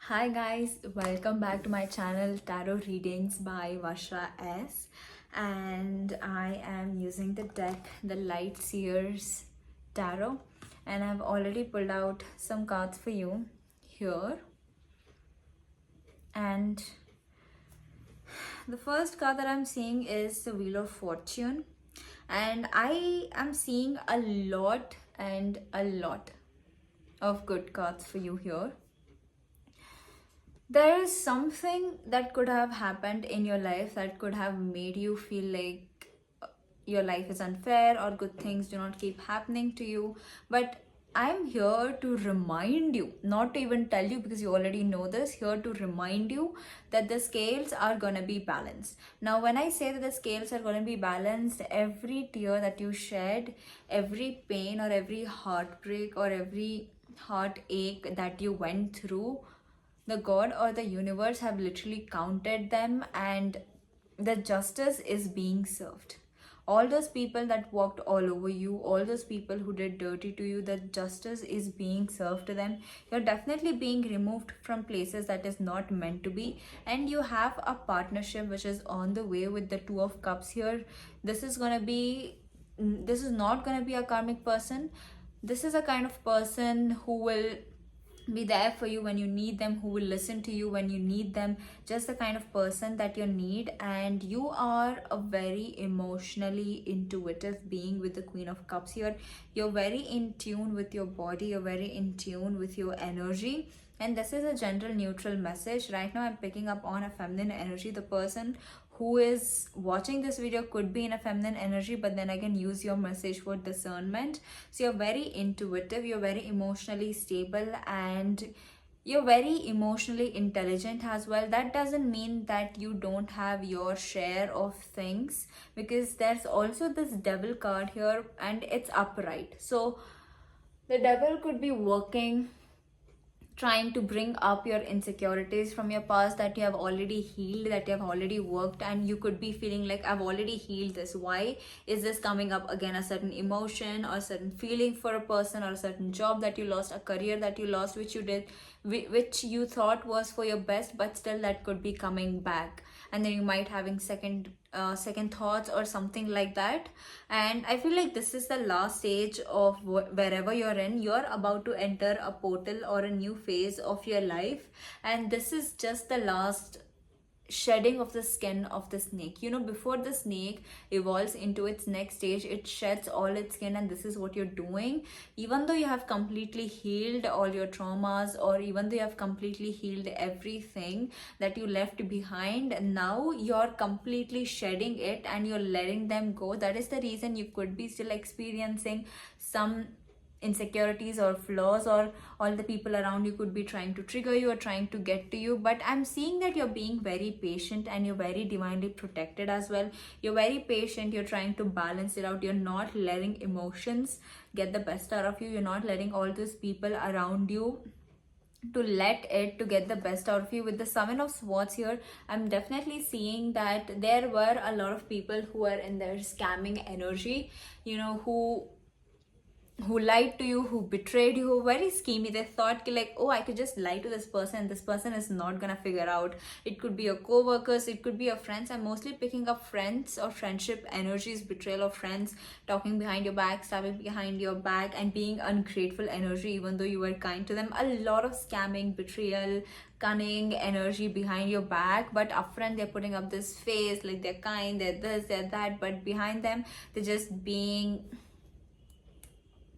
Hi guys, welcome back to my channel Tarot Readings by Vashra S. And I am using the deck, the Light Seers Tarot, and I've already pulled out some cards for you here. And the first card that I'm seeing is the Wheel of Fortune, and I am seeing a lot of good cards for you here. There is something that could have happened in your life that could have made you feel like your life is unfair or good things do not keep happening to you. But I'm here to remind you, not to even tell you because you already know this, here to remind you that the scales are going to be balanced. Now, when I say that the scales are going to be balanced, every tear that you shed, every pain or every heartbreak or every heartache that you went through, the god or the universe have literally counted them, and the justice is being served. All those people that walked all over you, all those people who did dirty to you, the justice is being served to them. You're definitely being removed from places that is not meant to be, and you have a partnership which is on the way with the Two of Cups here. This is not going to be a karmic person. This is a kind of person who will be there for you when you need them, who will listen to you when you need them, just the kind of person that you need. And you are a very emotionally intuitive being with the Queen of Cups here. You're very in tune with your body, you're very in tune with your energy, and this is a general neutral message. Right now I'm picking up on a feminine energy. The person who is watching this video could be in a feminine energy, but then again, use your message for discernment. So you're very intuitive, you're very emotionally stable, and you're very emotionally intelligent as well. That doesn't mean that you don't have your share of things, because there's also this devil card here and it's upright. So the devil could be working, trying to bring up your insecurities from your past that you have already healed, that you have already worked, and you could be feeling like, I've already healed this, why is this coming up again? A certain emotion or a certain feeling for a person, or a certain job that you lost, a career that you lost, which you did, which you thought was for your best, but still that could be coming back. And then you might having second thoughts or something like that. And I feel like this is the last stage of wherever you're in. You're about to enter a portal or a new phase of your life, and this is just the last shedding of the skin of the snake. Before the snake evolves into its next stage, it sheds all its skin, and this is what you're doing. Even though you have completely healed all your traumas, or even though you have completely healed everything that you left behind, now you're completely shedding it and you're letting them go. That is the reason you could be still experiencing some insecurities or flaws, or all the people around you could be trying to trigger you or trying to get to you. But I'm seeing that you're being very patient and you're very divinely protected as well. You're very patient, you're trying to balance it out, you're not letting emotions get the best out of you, you're not letting all those people around you to get the best out of you. With the Seven of Swords here, I'm definitely seeing that there were a lot of people who are in their scamming energy, who lied to you, who betrayed you, who were very schemy. They thought like, oh, I could just lie to this person and this person is not gonna figure out. It could be your co-workers, it could be your friends. I'm mostly picking up friends or friendship energies, betrayal of friends, talking behind your back, stabbing behind your back, and being ungrateful energy even though you were kind to them. A lot of scamming, betrayal, cunning energy behind your back, but upfront they're putting up this face like they're kind, they're this, they're that, but behind them they're just being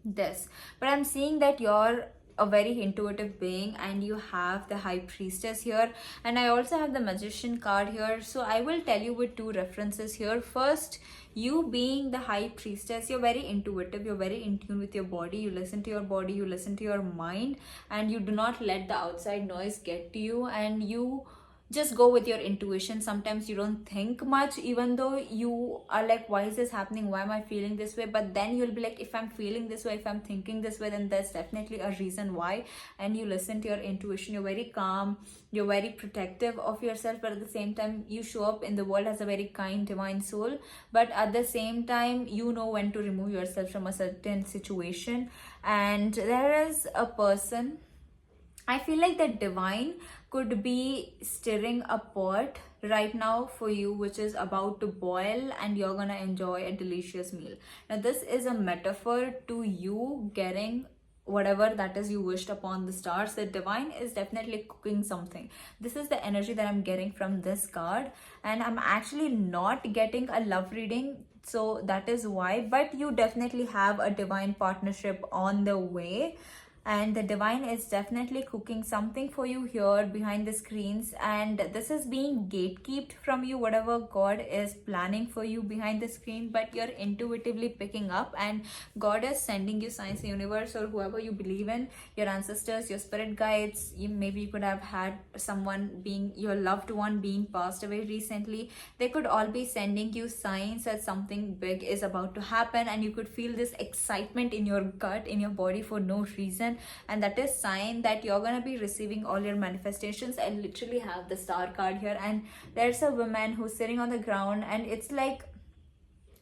this. But I'm seeing that you're a very intuitive being, and you have the High Priestess here, and I also have the Magician card here. So I will tell you with two references here. First, you being the High Priestess, you're very intuitive, you're very in tune with your body, you listen to your body, you listen to your mind, and you do not let the outside noise get to you, and you just go with your intuition. Sometimes you don't think much, even though you are like, why is this happening, why am I feeling this way? But then you'll be like, if I'm feeling this way, if I'm thinking this way, then there's definitely a reason why. And you listen to your intuition. You're very calm, you're very protective of yourself, but at the same time you show up in the world as a very kind divine soul. But at the same time, you know when to remove yourself from a certain situation. And there is a person I feel like the divine could be stirring a pot right now for you, which is about to boil, and you're gonna enjoy a delicious meal. Now, this is a metaphor to you getting whatever that is you wished upon the stars. The divine is definitely cooking something. This is the energy that I'm getting from this card, and I'm actually not getting a love reading, so that is why. But you definitely have a divine partnership on the way, and the divine is definitely cooking something for you here behind the screens, and this is being gatekept from you, whatever God is planning for you behind the screen, but you're intuitively picking up, and God is sending you signs. The universe, or whoever you believe in, your ancestors, your spirit guides, maybe you could have had someone being your loved one being passed away recently. They could all be sending you signs that something big is about to happen, and you could feel this excitement in your gut, in your body, for no reason, and that is sign that you're gonna be receiving all your manifestations. I literally have the star card here, and there's a woman who's sitting on the ground, and it's like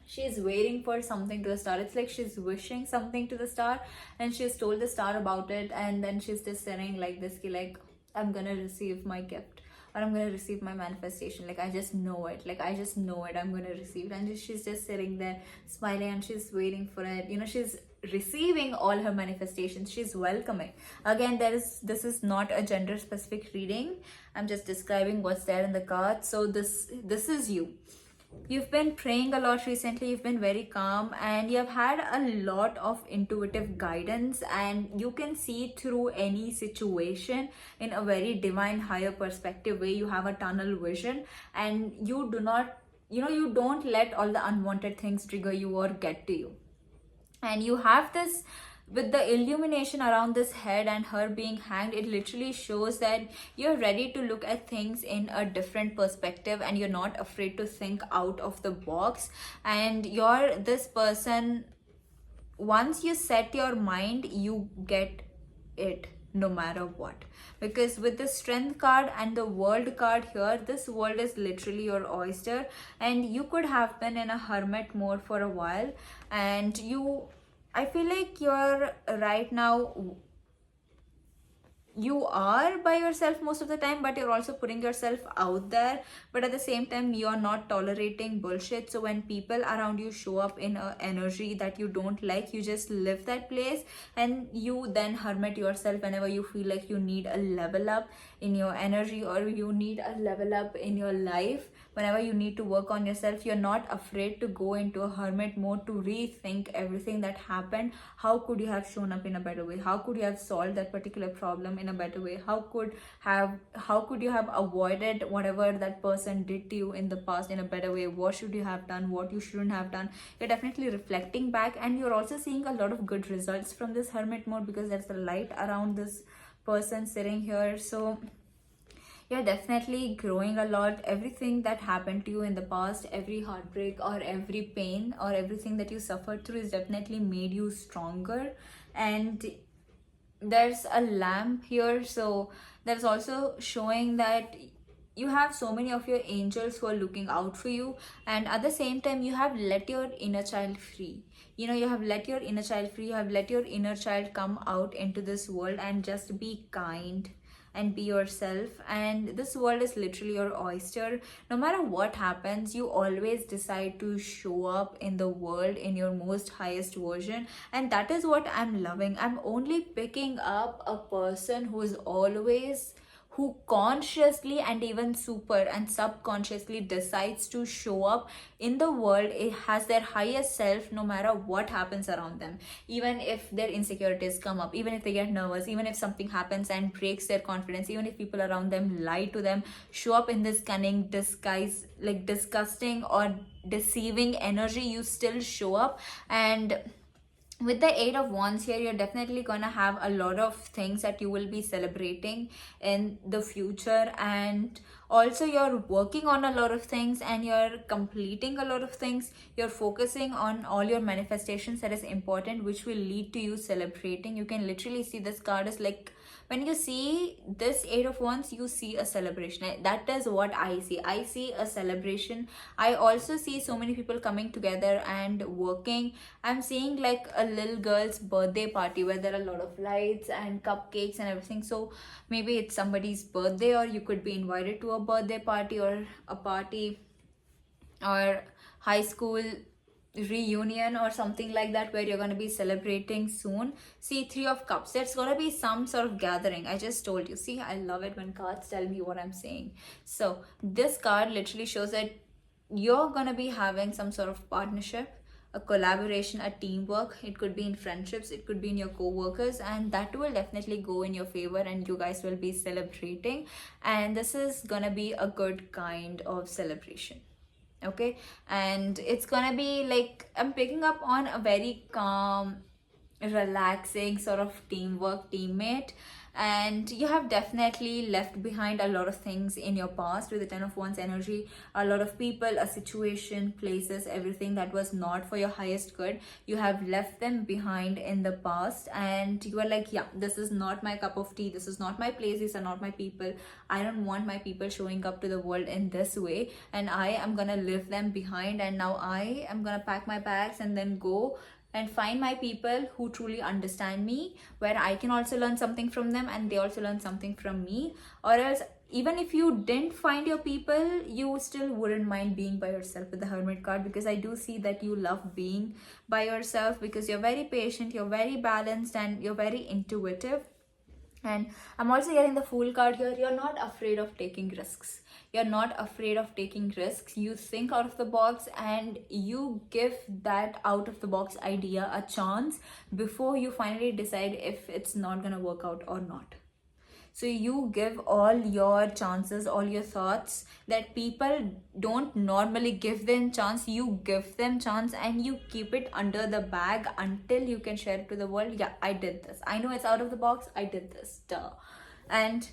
she's waiting for something to the star. It's like she's wishing something to the star, and she's told the star about it, and then she's just sitting like this, like, I'm gonna receive my gift, or I'm gonna receive my manifestation. Like, I just know it. Like, I just know it. I'm gonna receive it. And she's just sitting there smiling, and she's waiting for it. She's receiving all her manifestations. She's welcoming. Again, this is not a gender specific reading. I'm just describing what's there in the card. So this is you. You've been praying a lot recently. You've been very calm, and you've had a lot of intuitive guidance, and you can see through any situation in a very divine, higher perspective way. You have a tunnel vision, and you do not, you don't let all the unwanted things trigger you or get to you. And you have this, with the illumination around this head and her being hanged, it literally shows that you're ready to look at things in a different perspective, and you're not afraid to think out of the box. And you're this person, once you set your mind, you get it no matter what. Because with the strength card and the world card here, this world is literally your oyster, and you could have been in a hermit mode for a while, and I feel like you're right now, you are by yourself most of the time, but you're also putting yourself out there, but at the same time you're not tolerating bullshit. So when people around you show up in a energy that you don't like, you just live that place, and you then hermit yourself whenever you feel like you need a level up in your energy, or you need a level up in your life. Whenever you need to work on yourself, you're not afraid to go into a hermit mode, to rethink everything that happened. How could you have shown up in a better way? How could you have solved that particular problem in a better way? How could you have avoided whatever that person did to you in the past in a better way? What should you have done? What you shouldn't have done? You're definitely reflecting back, and you're also seeing a lot of good results from this hermit mode, because there's the light around this person sitting here. So you're definitely growing a lot. Everything that happened to you in the past, every heartbreak or every pain or everything that you suffered through, is definitely made you stronger. And there's a lamp here, so that's also showing that you have so many of your angels who are looking out for you, and at the same time you have let your inner child free. You have let your inner child free. You have let your inner child come out into this world and just be kind and be yourself. And this world is literally your oyster. No matter what happens, you always decide to show up in the world in your most highest version, and that is what I'm loving. I'm only picking up a person who consciously and even super and subconsciously decides to show up in the world. It has their highest self no matter what happens around them. Even if their insecurities come up, even if they get nervous, even if something happens and breaks their confidence, even if people around them lie to them, show up in this cunning disguise, like disgusting or deceiving energy, you still show up. And with the 8 of Wands here, you're definitely gonna have a lot of things that you will be celebrating in the future, and also you're working on a lot of things and you're completing a lot of things. You're focusing on all your manifestations that is important, which will lead to you celebrating. You can literally see this card is like when you see this Eight of Wands, you see a celebration. That is what I see. I see a celebration. I also see so many people coming together and working. I'm seeing like a little girl's birthday party where there are a lot of lights and cupcakes and everything. So maybe it's somebody's birthday, or you could be invited to a birthday party or a party or high school reunion or something like that, where you're going to be celebrating soon. See, Three of Cups, there's going to be some sort of gathering. I just told you. See, I love it when cards tell me what I'm saying. So this card literally shows that you're going to be having some sort of partnership, a collaboration, a teamwork. It could be in friendships, it could be in your co-workers, and that will definitely go in your favor, and you guys will be celebrating, and this is gonna be a good kind of celebration. Okay, and it's gonna be like, I'm picking up on a very calm, relaxing sort of teamwork, teammate, and you have definitely left behind a lot of things in your past with the Ten of Wands energy. A lot of people, a situation, places, everything that was not for your highest good, you have left them behind in the past, and you are like, yeah, this is not my cup of tea, this is not my place, these are not my people. I don't want my people showing up to the world in this way, and I am gonna leave them behind, and now I am gonna pack my bags and then go and find my people who truly understand me, where I can also learn something from them and they also learn something from me. Or else, even if you didn't find your people, you still wouldn't mind being by yourself with the Hermit card, because I do see that you love being by yourself, because you're very patient, you're very balanced, and you're very intuitive. And I'm also getting the Fool card here. You're not afraid of taking risks. You're not afraid of taking risks. You think out of the box and you give that out of the box idea a chance before you finally decide if it's not gonna work out or not. So you give all your chances, all your thoughts that people don't normally give them chance. You give them chance and you keep it under the bag until you can share it to the world. Yeah, I did this. I know it's out of the box. I did this. Duh. And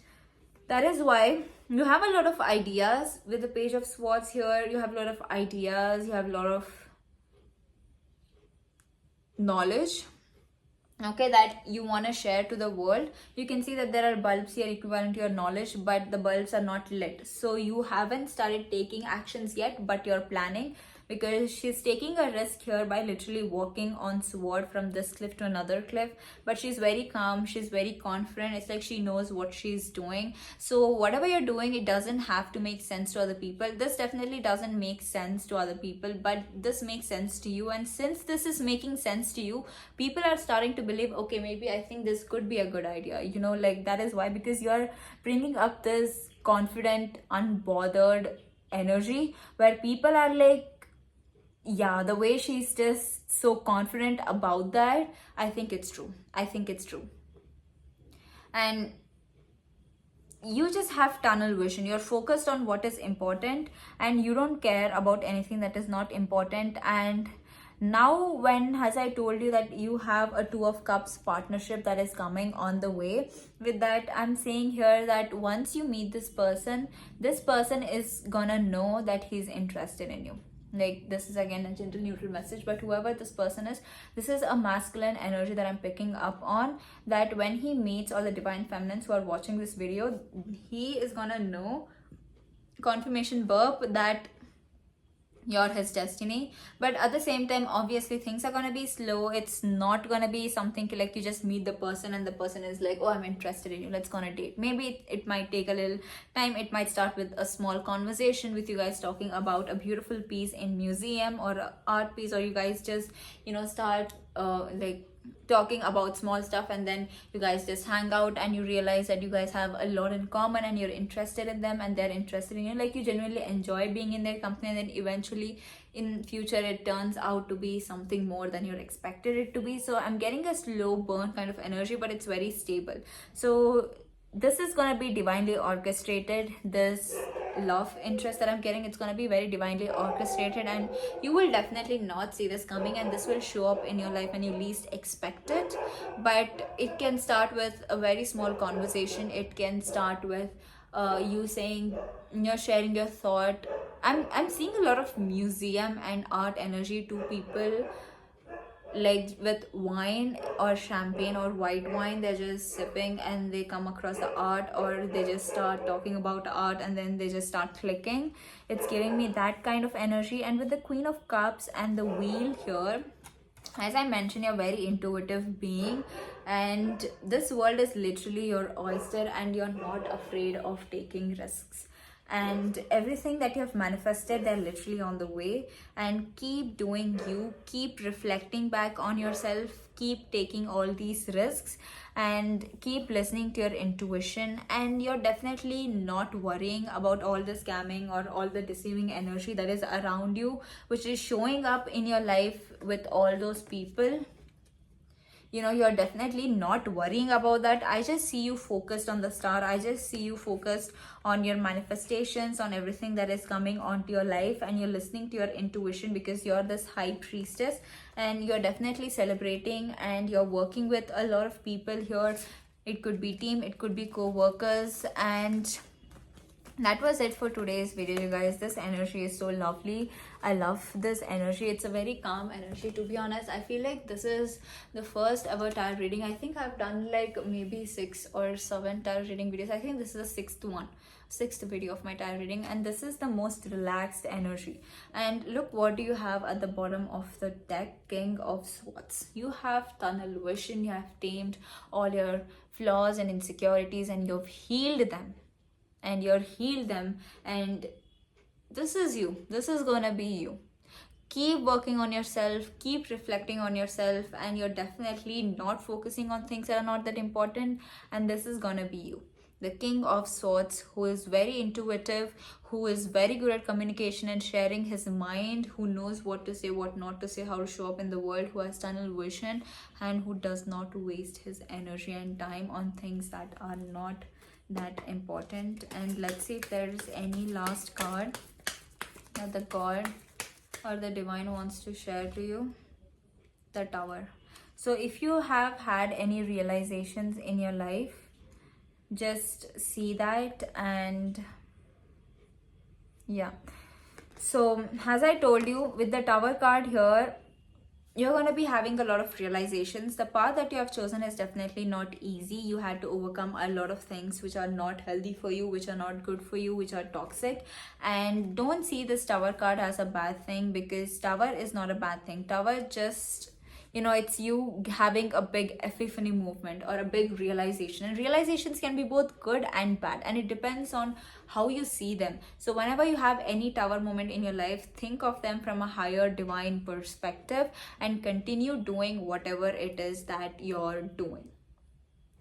that is why you have a lot of ideas with the Page of Swords here. You have a lot of ideas. You have a lot of knowledge, okay, that you want to share to the world. You can see that there are bulbs here equivalent to your knowledge, but the bulbs are not lit, so you haven't started taking actions yet, but you're planning, because she's taking a risk here by literally walking on sword from this cliff to another cliff. But she's very calm, she's very confident. It's like she knows what she's doing. So whatever you're doing, it doesn't have to make sense to other people. This definitely doesn't make sense to other people, but this makes sense to you. And since this is making sense to you, people are starting to believe, okay, maybe I think this could be a good idea, you know, like that is why, because you're bringing up this confident, unbothered energy where people are like, yeah, the way she's just so confident about that, I think it's true. I think it's true. And you just have tunnel vision. You're focused on what is important and you don't care about anything that is not important. And now, when, as I told you, that you have a Two of Cups partnership that is coming on the way, with that I'm saying here that once you meet this person is gonna know that he's interested in you. Like, this is again a gentle neutral message, but whoever this person is, this is a masculine energy that I'm picking up on, that when he meets all the divine feminines who are watching this video, he is gonna know, confirmation burp, that you're his destiny. But at the same time, obviously things are gonna be slow. It's not gonna be something like you just meet the person and the person is like, oh, I'm interested in you, let's gonna date. Maybe it might take a little time. It might start with a small conversation with you guys talking about a beautiful piece in museum or a art piece, or you guys just, you know, start like talking about small stuff, and then you guys just hang out and you realize that you guys have a lot in common and you're interested in them and they're interested in you. Like, you genuinely enjoy being in their company, and then eventually in future it turns out to be something more than you expected it to be. So I'm getting a slow burn kind of energy, but it's very stable. So this is gonna be divinely orchestrated. This love interest that I'm getting, it's gonna be very divinely orchestrated, and you will definitely not see this coming, and this will show up in your life when you least expect it. But it can start with a very small conversation. It can start with you saying, you're sharing your thought. I'm seeing a lot of museum and art energy. Two people like with wine or champagne or white wine, they're just sipping and they come across the art, or they just start talking about art and then they just start clicking. It's giving me that kind of energy. And with the Queen of Cups and the wheel here, as I mentioned, you're a very intuitive being, and this world is literally your oyster, and you're not afraid of taking risks. And everything that you have manifested, they're literally on the way. And keep doing you, keep reflecting back on yourself, keep taking all these risks, and keep listening to your intuition. And you're definitely not worrying about all the scamming or all the deceiving energy that is around you, which is showing up in your life with all those people. You're definitely not worrying about that. I just see you focused on the star. I just see you focused on your manifestations, on everything that is coming onto your life, and you're listening to your intuition because you're this high priestess, and you're definitely celebrating, and you're working with a lot of people here. It could be team, it could be co-workers. And that was it for today's video, you guys. This energy is so lovely. I love this energy. It's a very calm energy, to be honest. I feel like this is the first ever tarot reading. I think I've done like maybe 6 or 7 tarot reading videos. I think this is the sixth video of my tarot reading, and this is the most relaxed energy. And look, what do you have at the bottom of the deck? King of Swords. You have tunnel vision. You have tamed all your flaws and insecurities, and you've healed them, and this is you. This is gonna be you. Keep working on yourself, keep reflecting on yourself, and you're definitely not focusing on things that are not that important, and this is gonna be you. The King of Swords, who is very intuitive, who is very good at communication and sharing his mind, who knows what to say, what not to say, how to show up in the world, who has tunnel vision, and who does not waste his energy and time on things that are not that important. And let's see if there's any last card that the god or the divine wants to share to you. The Tower. So if you have had any realizations in your life, just see that. And yeah, so as I told you, with the Tower card here, you're going to be having a lot of realizations. The path that you have chosen is definitely not easy. You had to overcome a lot of things which are not healthy for you, which are not good for you, which are toxic. And don't see this Tower card as a bad thing, because Tower is not a bad thing. Tower just, it's you having a big epiphany movement or a big realization. And realizations can be both good and bad, and it depends on how you see them. So whenever you have any Tower moment in your life, think of them from a higher divine perspective and continue doing whatever it is that you're doing.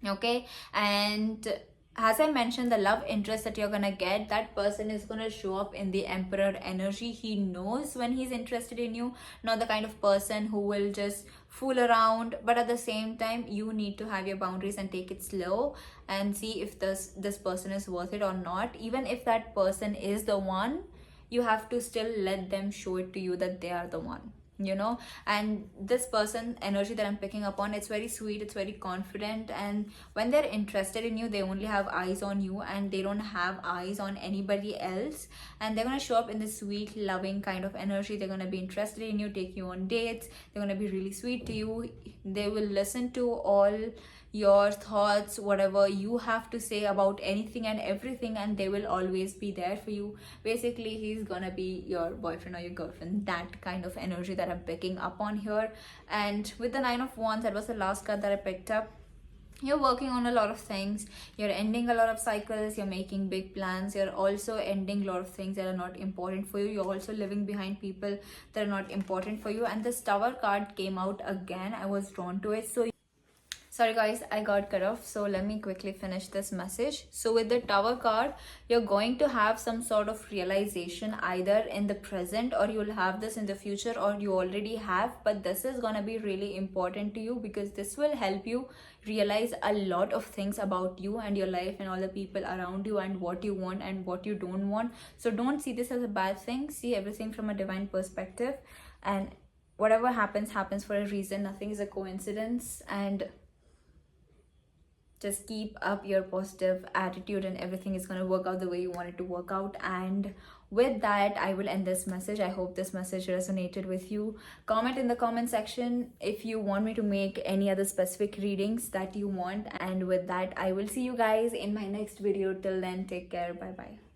Okay. And as I mentioned, the love interest that you're gonna get, that person is gonna show up in the Emperor energy. He knows when he's interested in you, not the kind of person who will just fool around. But at the same time, you need to have your boundaries and take it slow and see if this person is worth it or not. Even if that person is the one, you have to still let them show it to you that they are the one. And this person energy that I'm picking up on, it's very sweet, it's very confident, and when they're interested in you, they only have eyes on you and they don't have eyes on anybody else. And they're going to show up in this sweet, loving kind of energy. They're going to be interested in you, take you on dates, they're going to be really sweet to you. They will listen to all your thoughts, whatever you have to say about anything and everything, and they will always be there for you. Basically, he's gonna be your boyfriend or your girlfriend. That kind of energy that I'm picking up on here. And with the Nine of Wands, that was the last card that I picked up. You're working on a lot of things, you're ending a lot of cycles, you're making big plans, you're also ending a lot of things that are not important for you. You're also living behind people that are not important for you. And this Tower card came out again. I was drawn to it. So sorry guys, I got cut off, so let me quickly finish this message. So with the Tower card, you're going to have some sort of realization either in the present, or you'll have this in the future, or you already have. But this is going to be really important to you because this will help you realize a lot of things about you and your life and all the people around you, and what you want and what you don't want. So don't see this as a bad thing. See everything from a divine perspective, and whatever happens for a reason. Nothing is a coincidence. And just keep up your positive attitude and everything is going to work out the way you want it to work out. And with that, I will end this message. I hope this message resonated with you. Comment in the comment section if you want me to make any other specific readings that you want. And with that, I will see you guys in my next video. Till then, take care. Bye bye.